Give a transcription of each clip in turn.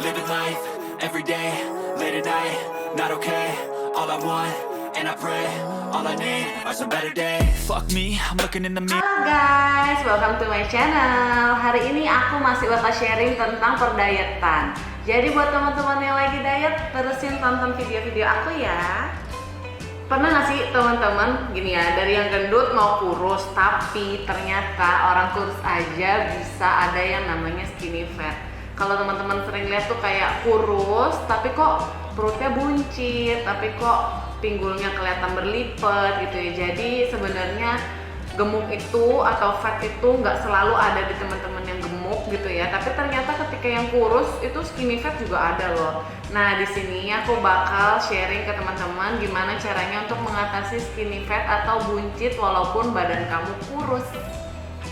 Living life, every day, late at night, not okay. All I want, and I pray, all I need are some better days. Fuck me, I'm looking in the mirror. Halo guys, welcome to my channel. Hari ini aku masih bakal sharing tentang perdayetan. Jadi buat teman-teman yang lagi diet, terusin tonton video-video aku ya. Pernah gak sih teman-teman gini ya, dari yang gendut mau kurus, tapi ternyata orang kurus aja bisa ada yang namanya skinny fat. Kalau teman-teman sering lihat tuh kayak kurus, tapi kok perutnya buncit, tapi kok pinggulnya kelihatan berlipat gitu ya. Jadi sebenarnya gemuk itu atau fat itu nggak selalu ada di teman-teman yang gemuk gitu ya. Tapi ternyata ketika yang kurus itu skinny fat juga ada loh. Nah di sini aku bakal sharing ke teman-teman gimana caranya untuk mengatasi skinny fat atau buncit walaupun badan kamu kurus.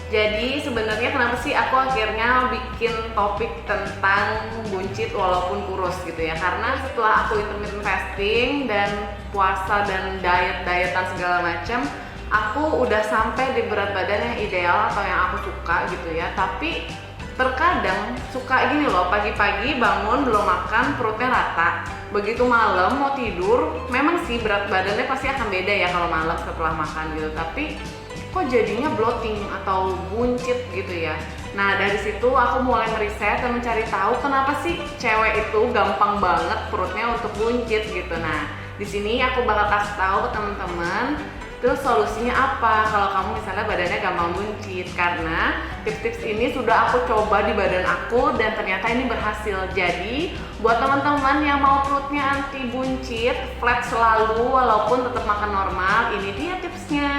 Jadi sebenarnya kenapa sih aku akhirnya bikin topik tentang buncit walaupun kurus gitu ya. Karena setelah aku intermittent fasting dan puasa dan diet-dietan segala macam, aku udah sampai di berat badan yang ideal atau yang aku suka gitu ya. Tapi terkadang suka gini loh, pagi-pagi bangun belum makan perutnya rata. Begitu malam mau tidur, memang sih berat badannya pasti akan beda ya kalau malam setelah makan gitu. Tapi kok jadinya bloating atau buncit gitu ya. Nah dari situ aku mulai ngeriset dan mencari tahu kenapa sih cewek itu gampang banget perutnya untuk buncit gitu. Nah di sini aku bakal kasih tahu ke teman-teman terus solusinya apa kalau kamu misalnya badannya gampang buncit. Karena tips-tips ini sudah aku coba di badan aku dan ternyata ini berhasil. Jadi buat teman-teman yang mau perutnya anti buncit, flat selalu walaupun tetap makan normal, ini dia tipsnya.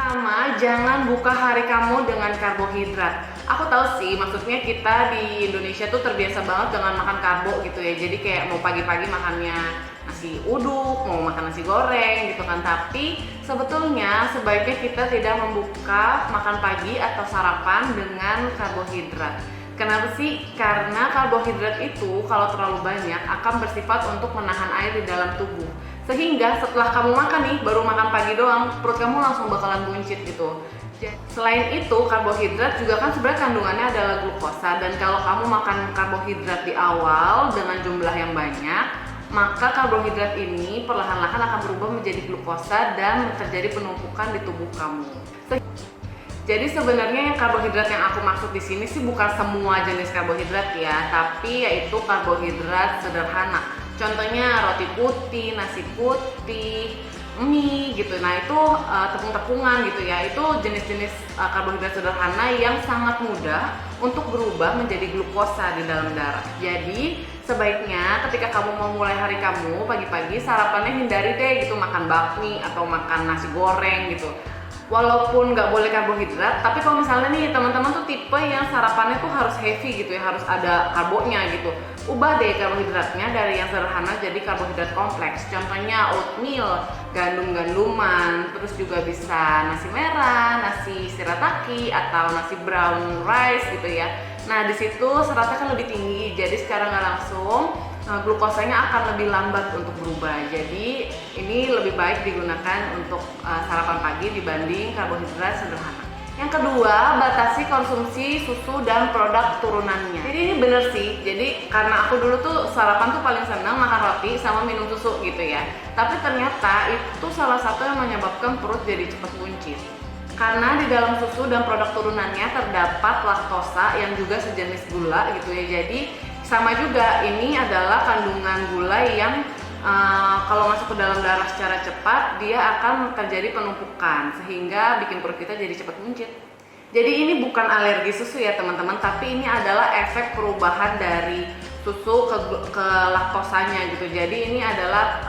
Pertama, jangan buka hari kamu dengan karbohidrat. Aku tahu sih, maksudnya kita di Indonesia tuh terbiasa banget dengan makan karbo gitu ya. Jadi kayak mau pagi-pagi makannya nasi uduk, mau makan nasi goreng gitu kan. Tapi sebetulnya sebaiknya kita tidak membuka makan pagi atau sarapan dengan karbohidrat. Kenapa sih? Karena karbohidrat itu kalau terlalu banyak akan bersifat untuk menahan air di dalam tubuh. Sehingga setelah kamu makan nih, baru makan pagi doang, perut kamu langsung bakalan buncit gitu. Selain itu, karbohidrat juga kan sebenarnya kandungannya adalah glukosa. Dan kalau kamu makan karbohidrat di awal dengan jumlah yang banyak, maka karbohidrat ini perlahan-lahan akan berubah menjadi glukosa dan terjadi penumpukan di tubuh kamu. Jadi sebenarnya yang karbohidrat yang aku maksud di sini sih bukan semua jenis karbohidrat ya, tapi yaitu karbohidrat sederhana. Contohnya roti putih, nasi putih, mie gitu. Nah itu tepung-tepungan gitu ya. Itu jenis-jenis karbohidrat sederhana yang sangat mudah untuk berubah menjadi glukosa di dalam darah. Jadi sebaiknya ketika kamu mau mulai hari kamu pagi-pagi, sarapannya hindari deh gitu makan bakmi atau makan nasi goreng gitu. Walaupun nggak boleh karbohidrat, tapi kalau misalnya nih teman-teman tuh tipe yang sarapannya tuh harus heavy gitu ya, harus ada karbonya gitu, ubah deh karbohidratnya dari yang sederhana jadi karbohidrat kompleks. Contohnya oatmeal, gandum-ganduman, terus juga bisa nasi merah, nasi shirataki atau nasi brown rice gitu ya. Nah di situ seratnya kan lebih tinggi, jadi secara nggak langsung glukosanya akan lebih lambat untuk berubah. Jadi ini lebih baik digunakan untuk sarapan pagi dibanding karbohidrat sederhana. Yang kedua, batasi konsumsi susu dan produk turunannya. Jadi ini bener sih, jadi karena aku dulu tuh sarapan tuh paling senang makan roti sama minum susu gitu ya. Tapi ternyata itu salah satu yang menyebabkan perut jadi cepat buncit. Karena di dalam susu dan produk turunannya terdapat laktosa yang juga sejenis gula gitu ya. Jadi sama juga ini adalah kandungan gula yang kalau masuk ke dalam darah secara cepat dia akan terjadi penumpukan sehingga bikin perut kita jadi cepat buncit. Jadi ini bukan alergi susu ya teman-teman, tapi ini adalah efek perubahan dari susu ke laktosanya gitu. Jadi ini adalah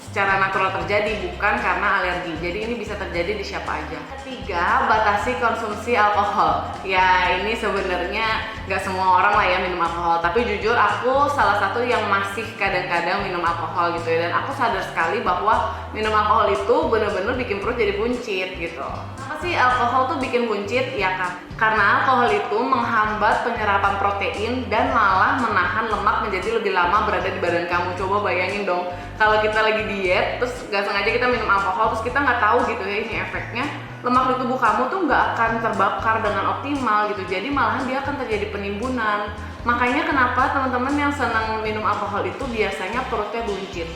secara natural terjadi, bukan karena alergi. Jadi ini bisa terjadi di siapa aja. Ketiga, batasi konsumsi alkohol. Ya ini sebenarnya nggak semua orang lah ya minum alkohol, tapi jujur aku salah satu yang masih kadang-kadang minum alkohol gitu ya. Dan aku sadar sekali bahwa minum alkohol itu bener-bener bikin perut jadi buncit gitu. Kenapa sih alkohol tuh bikin buncit? Ya kan? Karena alkohol itu menghambat penyerapan protein dan malah menahan lemak menjadi lebih lama berada di badan kamu. Coba bayangin dong, kalau kita lagi diet diet, terus gak sengaja kita minum alkohol, terus kita nggak tahu gitu ya ini efeknya, lemak di tubuh kamu tuh nggak akan terbakar dengan optimal gitu, jadi malahan dia akan terjadi penimbunan. Makanya kenapa teman-teman yang senang minum alkohol itu biasanya perutnya buncit.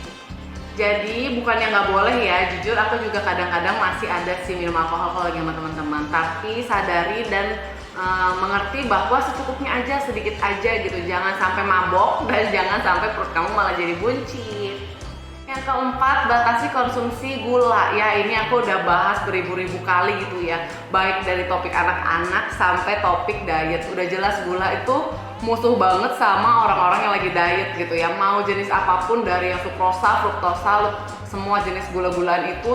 Jadi bukannya nggak boleh ya, jujur aku juga kadang-kadang masih ada sih minum alkohol kalau lagi sama teman-teman, tapi sadari dan mengerti bahwa secukupnya aja, sedikit aja gitu, jangan sampai mabok dan jangan sampai perut kamu malah jadi buncit. Yang keempat, batasi konsumsi gula. Ya ini aku udah bahas beribu-ribu kali gitu ya, baik dari topik anak-anak sampai topik diet. Udah jelas gula itu musuh banget sama orang-orang yang lagi diet gitu ya. Mau jenis apapun, dari yang sukrosa, fruktosa, semua jenis gula-gulaan itu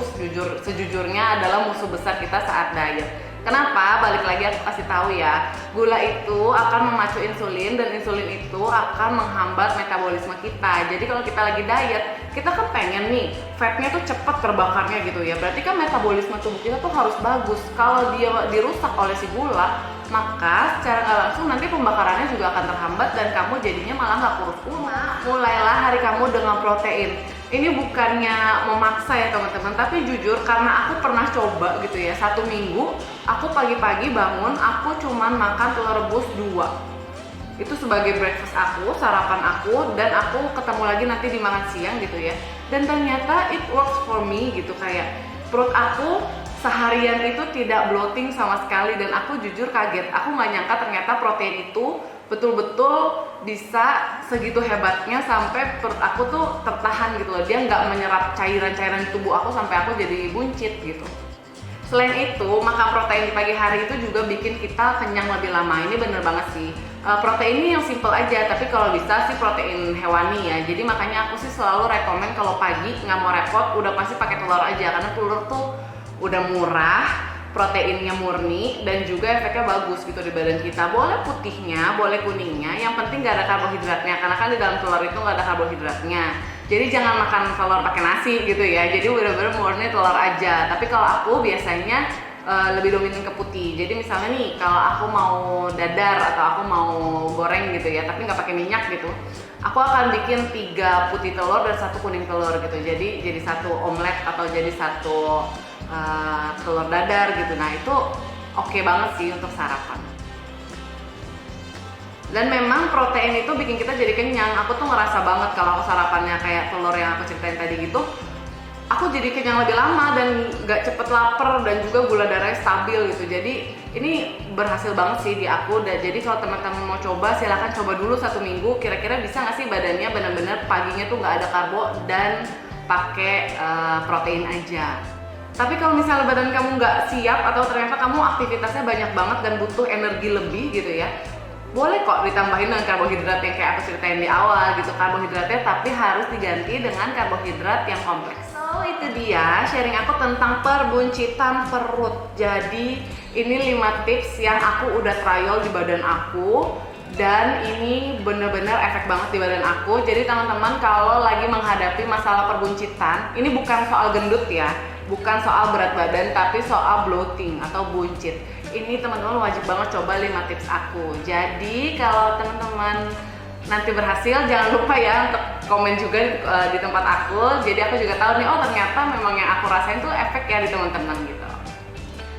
sejujurnya adalah musuh besar kita saat diet. Kenapa? Balik lagi aku kasih tahu ya, gula itu akan memacu insulin dan insulin itu akan menghambat metabolisme kita. Jadi kalau kita lagi diet, kita kan pengen nih fatnya tuh cepet terbakarnya gitu ya. Berarti kan metabolisme tubuh kita tuh harus bagus. Kalau dia dirusak oleh si gula, maka secara nggak langsung nanti pembakarannya juga akan terhambat dan kamu jadinya malah nggak kurus-kurus. Mulailah hari kamu dengan protein. Ini bukannya memaksa ya teman-teman, tapi jujur karena aku pernah coba gitu ya, 1 minggu aku pagi-pagi bangun aku cuman makan telur rebus 2. Itu sebagai breakfast aku, sarapan aku, dan aku ketemu lagi nanti di makan siang gitu ya. Dan ternyata it works for me gitu, kayak perut aku seharian itu tidak bloating sama sekali, dan aku jujur kaget. Aku nggak nyangka ternyata protein itu betul-betul bisa segitu hebatnya sampai perut aku tuh tertahan gitu loh. Dia nggak menyerap cairan-cairan di tubuh aku sampai aku jadi buncit gitu. Selain itu, makan protein di pagi hari itu juga bikin kita kenyang lebih lama. Ini bener banget sih. Protein ini yang simple aja, tapi kalau bisa sih protein hewani ya. Jadi makanya aku sih selalu rekomen kalau pagi nggak mau repot, udah pasti pakai telur aja, karena telur tuh udah murah, proteinnya murni, dan juga efeknya bagus gitu di badan kita. Boleh putihnya, boleh kuningnya, yang penting gak ada karbohidratnya, karena kan di dalam telur itu gak ada karbohidratnya. Jadi jangan makan telur pakai nasi gitu ya, jadi bener-bener murni telur aja. Tapi kalau aku biasanya lebih dominan ke putih. Jadi misalnya nih, kalau aku mau dadar atau aku mau goreng gitu ya, tapi nggak pakai minyak gitu, aku akan bikin 3 putih telur dan 1 kuning telur gitu. Jadi 1 omelet atau jadi 1 telur dadar gitu. Nah itu oke banget sih untuk sarapan. Dan memang protein itu bikin kita jadi kenyang. Aku tuh ngerasa banget kalau aku sarapannya kayak telur yang aku ceritain tadi gitu, aku jadi kenyang lebih lama dan gak cepet lapar, dan juga gula darahnya stabil gitu. Jadi ini berhasil banget sih di aku. Dan jadi kalau teman-teman mau coba, silahkan coba dulu 1 minggu. Kira-kira bisa nggak sih badannya benar-benar paginya tuh nggak ada karbo dan pakai protein aja. Tapi kalau misalnya badan kamu nggak siap atau ternyata kamu aktivitasnya banyak banget dan butuh energi lebih gitu ya, boleh kok ditambahin dengan karbohidrat yang kayak aku ceritain di awal gitu. Karbohidratnya tapi harus diganti dengan karbohidrat yang kompleks. So itu dia sharing aku tentang perbuncitan perut. Jadi ini 5 tips yang aku udah trial di badan aku, dan ini bener-bener efek banget di badan aku. Jadi teman-teman kalau lagi menghadapi masalah perbuncitan, ini bukan soal gendut ya, bukan soal berat badan, tapi soal bloating atau buncit. Ini teman-teman wajib banget coba 5 tips aku. Jadi kalau teman-teman nanti berhasil, jangan lupa ya untuk komen juga di tempat aku. Jadi aku juga tahu nih, oh ternyata memang yang aku rasain tuh efek ya di teman-teman gitu.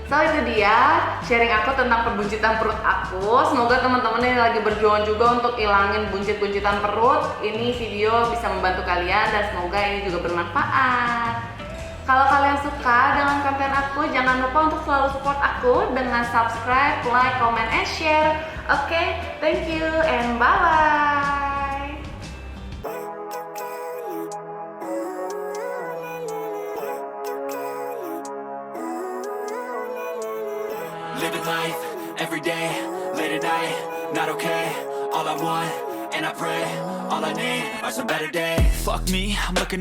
So itu dia sharing aku tentang perbuncitan perut aku. Semoga teman-teman yang lagi berjuang juga untuk ilangin buncit-buncitan perut, ini video bisa membantu kalian, dan semoga ini juga bermanfaat. Kalau kalian suka dengan konten aku, jangan lupa untuk selalu support aku dengan subscribe, like, comment, and share. Oke, thank you and bye-bye. Living life, everyday, late at night, not okay. All I want, and I pray, all I need are some better days. Fuck me, I'm looking